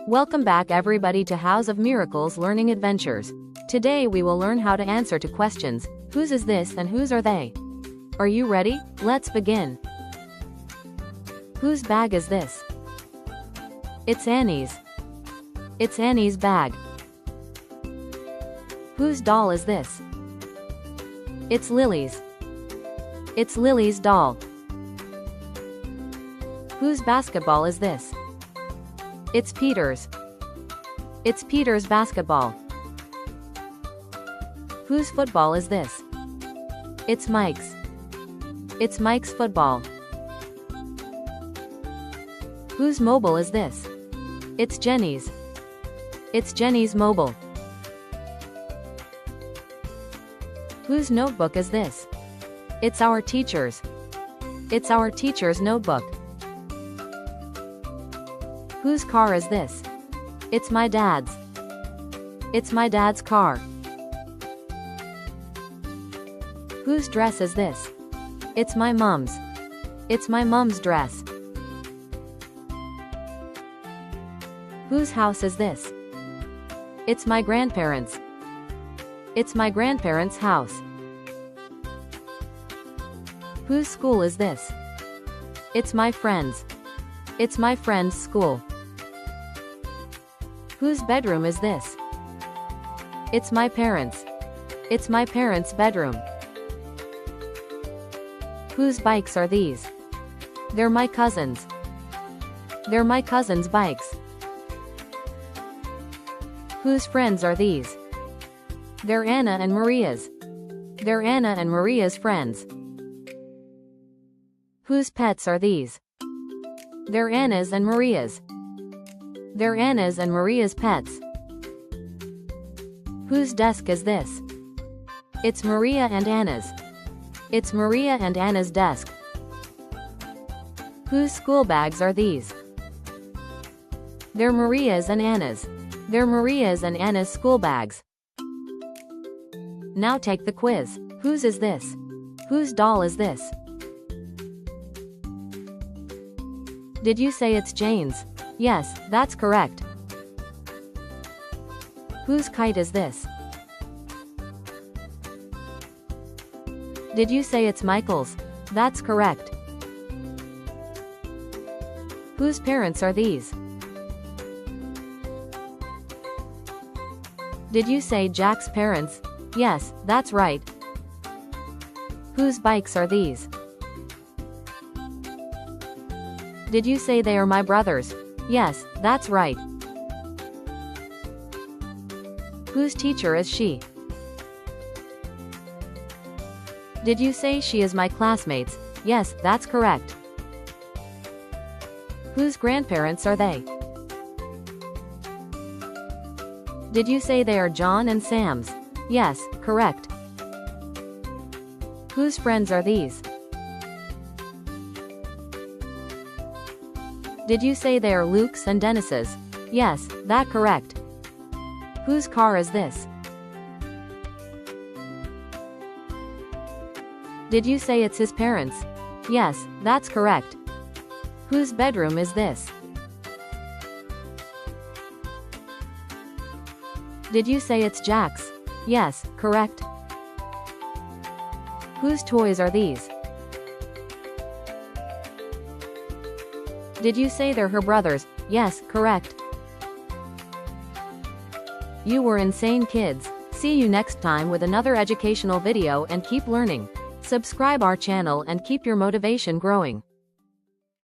Welcome back everybody to House of Miracles Learning Adventures. Today we will learn how to answer to questions, whose is this and whose are they? Are you ready? Let's begin. Whose bag is this? It's Annie's. It's Annie's bag. Whose doll is this? It's Lily's. It's Lily's doll. Whose basketball is this? It's Peter's. It's Peter's basketball. Whose football is this? It's Mike's. It's Mike's football. Whose mobile is this? It's Jenny's. It's Jenny's mobile. Whose notebook is this? It's our teacher's. It's our teacher's notebook. Whose car is this? It's my dad's. It's my dad's car. Whose dress is this? It's my mom's. It's my mom's dress. Whose house is this? It's my grandparents'. It's my grandparents' house. Whose school is this? It's my friend's. It's my friend's school. Whose bedroom is this? It's my parents'. It's my parents' bedroom. Whose bikes are these? They're my cousin's. They're my cousin's bikes. Whose friends are these? They're Anna and Maria's. They're Anna and Maria's friends. Whose pets are these? They're Anna's and Maria's. They're Anna's and Maria's pets. Whose desk is this? It's Maria and Anna's. It's Maria and Anna's desk. Whose school bags are these? They're Maria's and Anna's. They're Maria's and Anna's school bags. Now take the quiz. Whose is this? Whose doll is this? Did you say it's Jane's? Yes, that's correct. Whose kite is this? Did you say it's Michael's? That's correct. Whose parents are these? Did you say Jack's parents? Yes, that's right. Whose bikes are these? Did you say they are my brothers? Yes, that's right. Whose teacher is she? Did you say she is my classmates? Yes, that's correct. Whose grandparents are they? Did you say they are John and Sam's? Yes, correct. Whose friends are these? Did you say they are Luke's and Dennis's? Yes, that's correct. Whose car is this? Did you say it's his parents'? Yes, that's correct. Whose bedroom is this? Did you say it's Jack's? Yes, correct. Whose toys are these? Did you say they're her brothers? Yes, correct. You were insane, kids. See you next time with another educational video and keep learning. Subscribe our channel and keep your motivation growing.